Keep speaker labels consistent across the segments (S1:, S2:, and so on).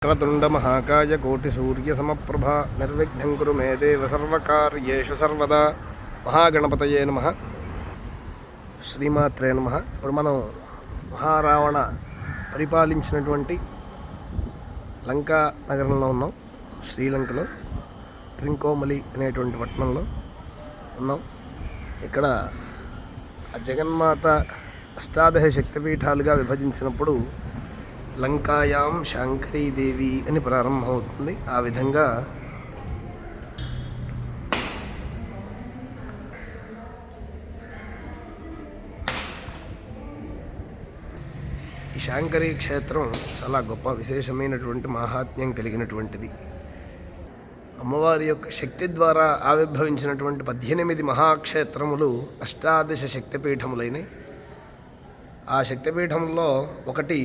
S1: వక్రతుండ మహాకాయ కోటి సూర్య సమప్రభ నిర్విఘ్నం కురు మే దేవ సర్వకార్యేషు సర్వదా. మహాగణపతయే నమః. శ్రీమాత్రే నమః. ఇప్పుడు మనం మహారావణ పరిపాలించినటువంటి లంకా నగరంలో ఉన్నాం. శ్రీలంకలో ట్రింకోమలి అనేటువంటి పట్టణంలో ఉన్నాం. ఇక్కడ ఆ జగన్మాత అష్టాదశ శక్తిపీఠాలుగా విభజించినప్పుడు లంకాయాం శాంకరీదేవి అని ప్రారంభమవుతుంది. ఆ విధంగా ఈ శాంకరీ క్షేత్రం చాలా గొప్ప విశేషమైనటువంటి మహాత్మ్యం కలిగినటువంటిది. అమ్మవారి యొక్క శక్తి ద్వారా ఆవిర్భవించినటువంటి 18 మహాక్షేత్రములు అష్టాదశ శక్తిపీఠములైనవి. ఆ శక్తిపీఠంలో ఒకటి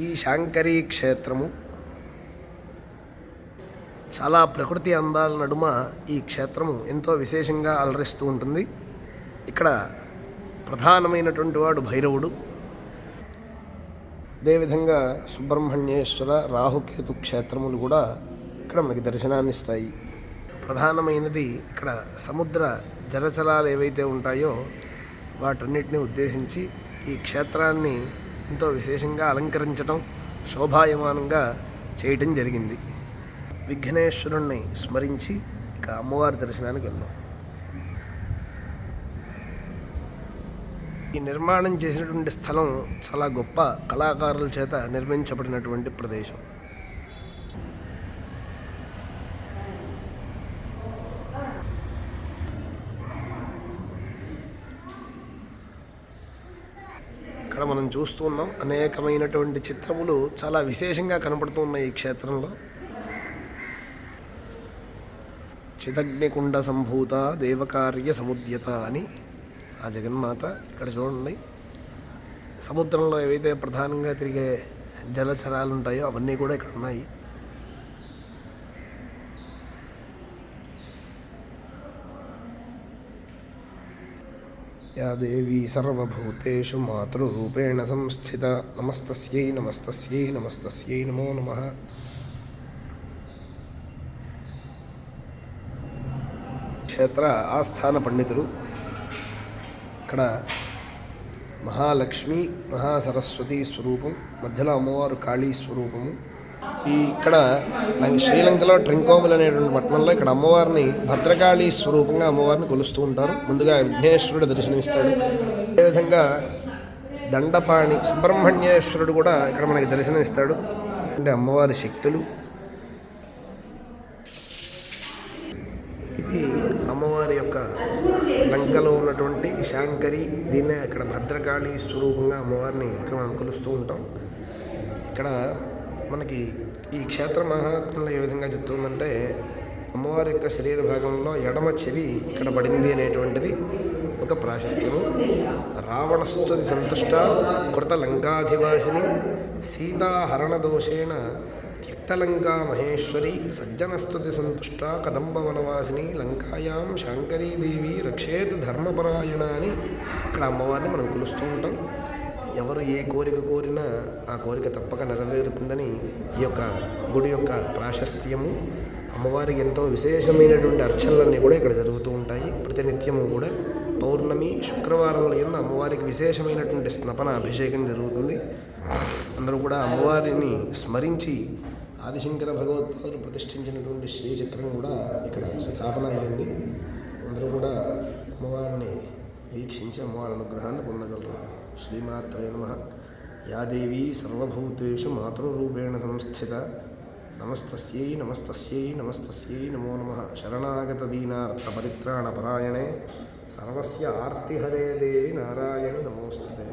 S1: ఈ శాంకరీ క్షేత్రము. చాలా ప్రకృతి అందాల నడుమ ఈ క్షేత్రము ఎంతో విశేషంగా అలరిస్తూ ఉంటుంది. ఇక్కడ ప్రధానమైనటువంటి వాడు భైరవుడు. అదేవిధంగా సుబ్రహ్మణ్యేశ్వర, రాహుకేతు క్షేత్రములు కూడా ఇక్కడ మనకి దర్శనాన్ని ఇస్తాయి. ప్రధానమైనది ఇక్కడ సముద్ర జలచరాలు ఏవైతే ఉంటాయో వాటన్నిటిని ఉద్దేశించి ఈ క్షేత్రాన్ని ఎంతో విశేషంగా అలంకరించడం, శోభాయమానంగా చేయటం జరిగింది. విఘ్నేశ్వరుణ్ణి స్మరించి ఇక అమ్మవారి దర్శనానికి వెళ్దాం. ఈ నిర్మాణం చేసినటువంటి స్థలం చాలా గొప్ప కళాకారుల చేత నిర్మించబడినటువంటి ప్రదేశం. ఇక్కడ మనం చూస్తున్నాం అనేకమైనటువంటి చిత్రములు చాలా విశేషంగా కనపడుతూ ఉన్నాయి ఈ క్షేత్రంలో. చిదగ్నికుండ సంభూత దేవకార్య సముద్యత అని ఆ జగన్మాత. ఇక్కడ చూడండి, సముద్రంలో ఏవైతే ప్రధానంగా తిరిగే జలచరాలు ఉంటాయో అవన్నీ కూడా ఇక్కడ ఉన్నాయి. యా దేవీ సర్వభూతేషు మాతృరూపేణ సంస్థిత నమస్తస్యై నమస్తస్యై నమస్తస్యై నమో నమః. క్షేత్ర ఆస్థాన పండితులు. ఇక్కడ మహాలక్ష్మి, మహాసరస్వతి స్వరూపం, మధ్యలో అమ్మవారు కాళీ స్వరూపము. ఇక్కడ శ్రీలంకలో ట్రింకోమలి అనేటువంటి పట్టణంలో ఇక్కడ అమ్మవారిని భద్రకాళీ స్వరూపంగా అమ్మవారిని కొలుస్తూ ఉంటారు. ముందుగా విఘ్నేశ్వరుడు దర్శనమిస్తాడు. అదేవిధంగా దండపాణి సుబ్రహ్మణ్యేశ్వరుడు కూడా ఇక్కడ మనకి దర్శనమిస్తాడు. అంటే అమ్మవారి శక్తులు. ఇది అమ్మవారి యొక్క లంకలో ఉన్నటువంటి శాంకరి. దీన్నే ఇక్కడ భద్రకాళీ స్వరూపంగా అమ్మవారిని ఇక్కడ మనం కొలుస్తూ ఉంటాం. ఇక్కడ మనకి ఈ క్షేత్ర మహాత్మ్యంలో ఏ విధంగా చెప్తుందంటే, అమ్మవారి యొక్క శరీర భాగంలో ఎడమ చెవి ఇక్కడ పడింది అనేటువంటిది ఒక ప్రాశస్త్యము. రావణస్తుతి సంతుష్ట కృత లంకాధివాసిని సీతాహరణ దోషేణ త్యక్తలంకా మహేశ్వరి సజ్జనస్తుతి సంతుష్ట కదంబవనవాసిని లంకాయాం శాంకరీదేవి రక్షేత్ ధర్మపరాయణ అని ఇక్కడ అమ్మవారిని మనం కొలుస్తూ ఉంటాం. ఎవరు ఏ కోరిక కోరినా ఆ కోరిక తప్పక నెరవేరుతుందని ఈ యొక్క గుడి యొక్క ప్రాశస్త్యము. అమ్మవారికి ఎంతో విశేషమైనటువంటి అర్చనలన్నీ కూడా ఇక్కడ జరుగుతూ ఉంటాయి. ప్రతినిత్యము కూడా పౌర్ణమి, శుక్రవారముల యందు అమ్మవారికి విశేషమైనటువంటి స్నపన అభిషేకం జరుగుతుంది. అందరూ కూడా అమ్మవారిని స్మరించి ఆదిశంకర భగవత్పాదులు ప్రతిష్ఠించినటువంటి శ్రీచక్రం కూడా ఇక్కడ స్థాపన అయింది. అందరూ కూడా అమ్మవారిని వీక్షించి అమ్మవారి అనుగ్రహాన్ని పొందగలరు. శ్రీమాత్రే నమః. యా దేవీ సర్వభూతేషు మాతృరూపేణ సంస్థిత నమస్తస్యై నమస్తస్యై నమస్తస్యై నమో నమః. శరణాగత దీనార్థ పరిత్రాణ పరాయణే సర్వస్య ఆర్తిహరే దేవి నారాయణ నమోస్తుతే.